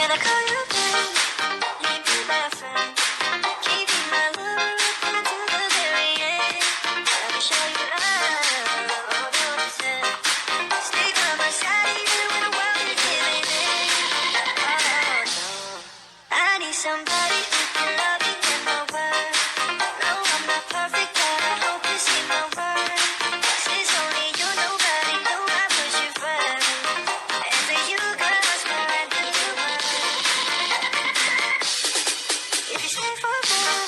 Can I call you friend? Leave me by a friend. Keep you my love until the very end. Let me show you love, all the opposite. Stay by my side even when the world is giving in. Oh no, I need somebody who can love me in my word. No, I'm not perfect, but I hope you see my worth. 'Cause it's only you, nobody knew I put you first. And for you, girl, I swear I do the work. If you stay for fun,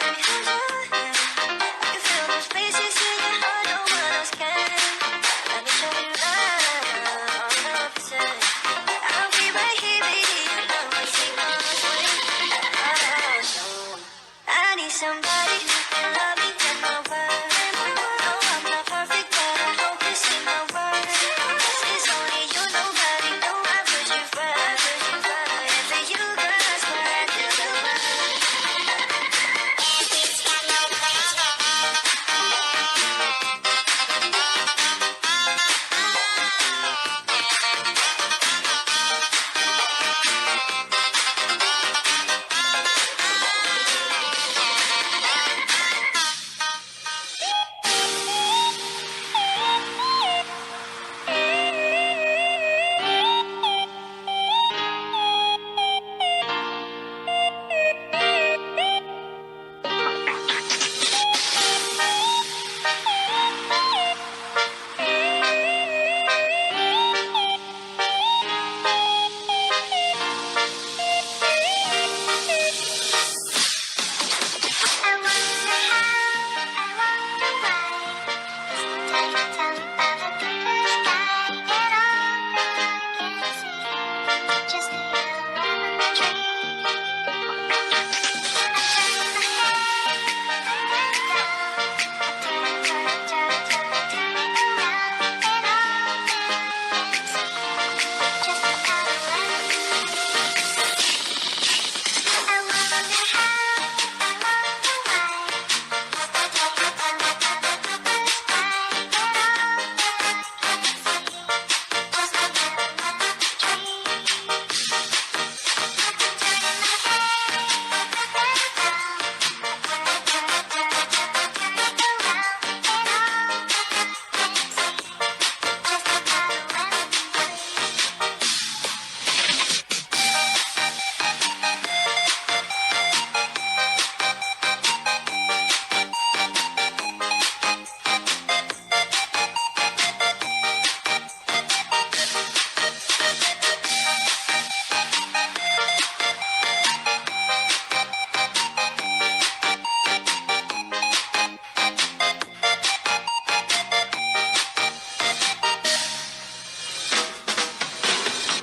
let me hold your hand. I can feel those places in your heart, no one else can. Let me show you love, all the opposite. I'll be right here, baby, you know I see my way. Oh no, I need somebody who can love me in my word. No, I'm not perfect, but I hope you see my worth. 'Cause it's only you, nobody knew I put you first. And for you, girl, I swear I do the work.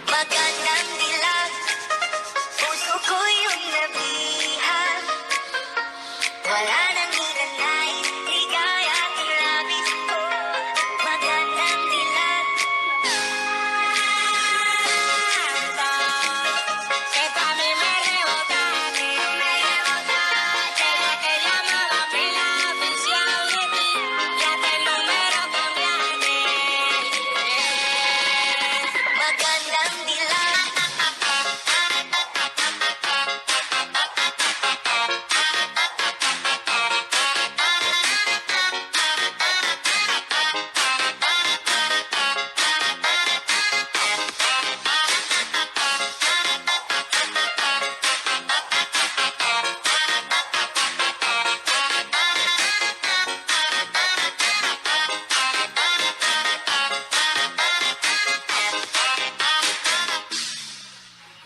Magandang dilag, puso ko yung nabihan. Wala nang hinanay, ligaya at labis ko. Magandang dilag. Que tú a mí me rebotaste, desde que llamaba pila oficial de ti, ya te el número cambiaste. Magandang dilag.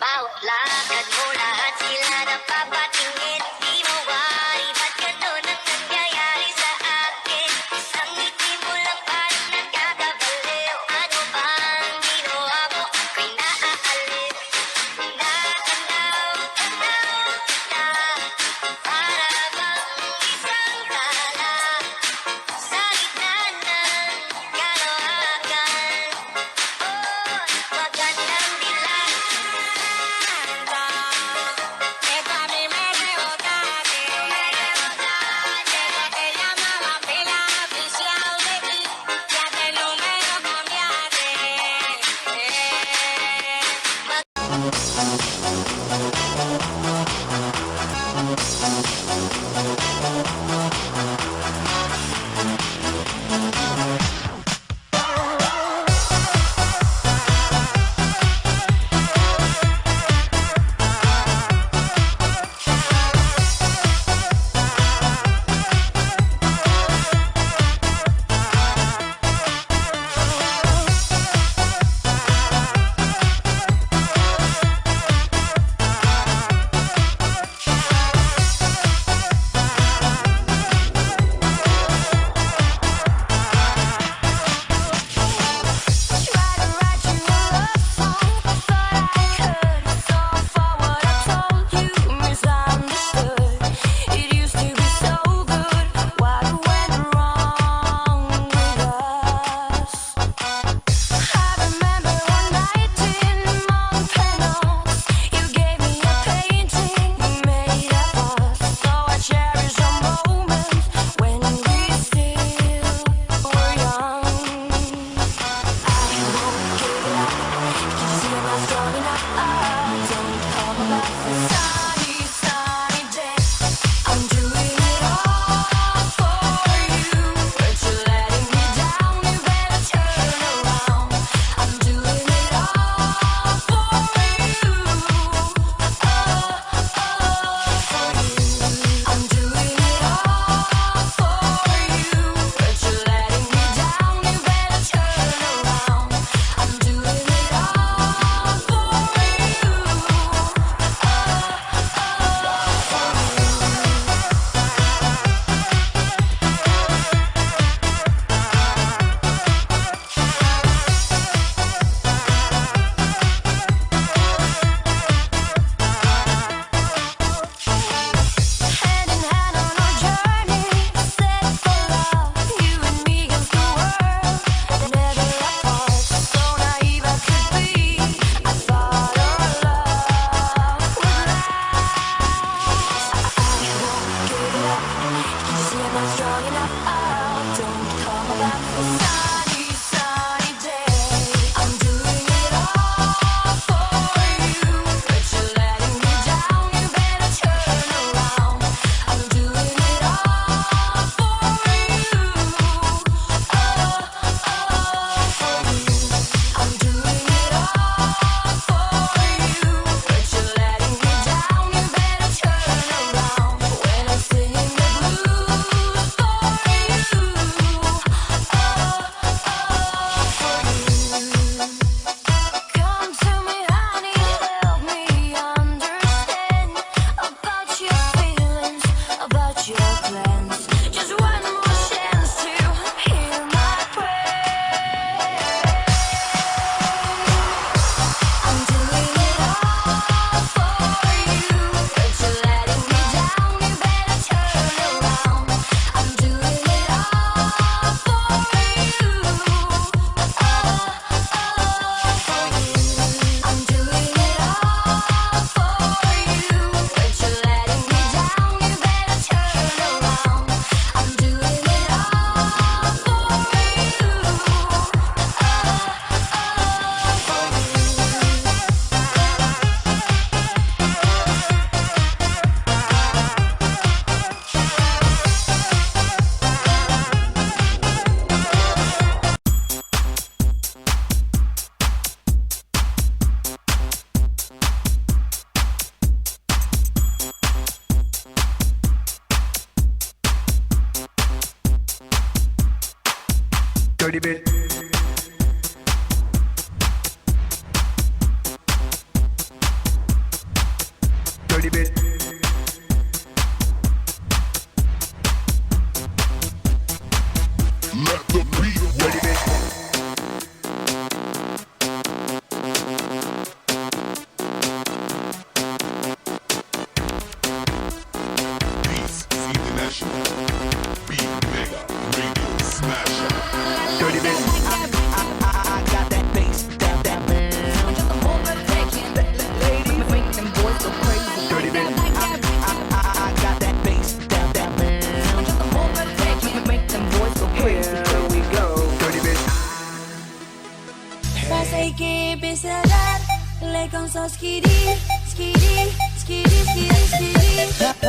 Bawat lakad mo, lahat sila napapatingin. Di mawari, ba't ganun ang nangyayari sa akin? Ang ngiti mo lang parang nagkakabaliw. Ano bang ginawa mo? Ako'y naaaliw. Naanaw, tanaw kita. Para bang isang tala sa gitna ng kalohakan. Oh, magandang dilag. Que tú a mí me rebotaste, desde que llamaba pila oficial de ti, ya te el número cambiaste. dirty bit. Dirty bit. Let the beat dirty bit. Peace, international. Beat mega, radio smasher. Dirty bit. I got that bass, that boom. Just a whole lot of taking. Ladies, make them boys go crazy. Dirty bit. I got that bass, that boom. Just a whole lot of taking. Make them boys go crazy. Here we go. Dirty bit. Sai che penserar le con so schiri skitty, skitty, skitty, skitty.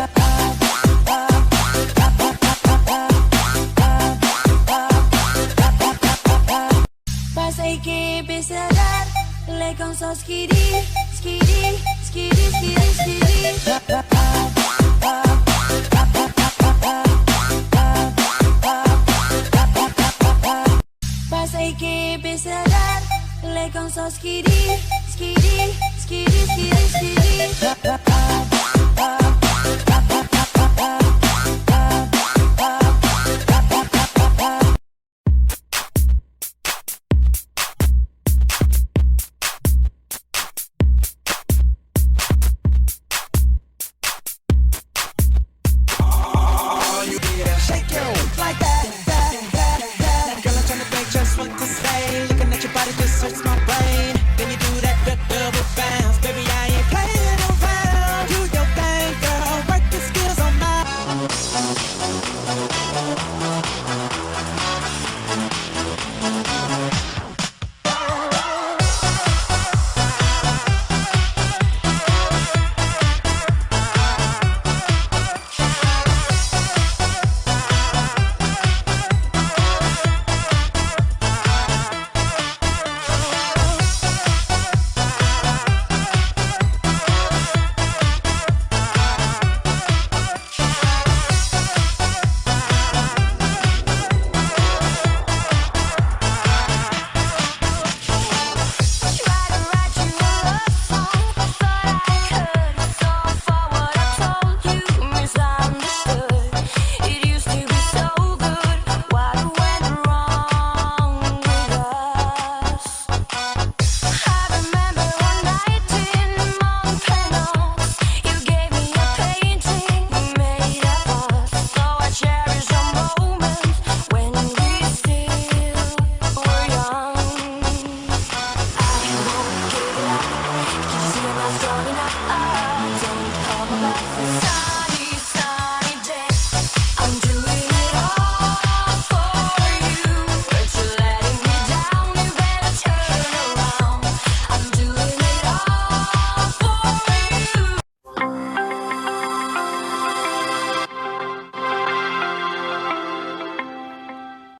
Pasa y que empieza a dar, le con so skitty, skitty, skitty, skitty, skitty. Pasa y que empieza a dar, le con so skitty, skitty, skitty, skitty, skitty. Shake your hips like that, Girl, I'm tryna think just what to say. Looking at your body just hurts my brain. Then you do that double bounce, baby. I ain't playing around. Do your thing, girl. Work your skills on my. Try to write you a love song, but I couldn't fall for what I told you. Misunderstood. It used to be so good. What went wrong with us? I remember one night in Montparnasse, you gave me a painting made of us. So I cherish the moments when we still were young. I won't give it up. Keep you my story now. Don't come back.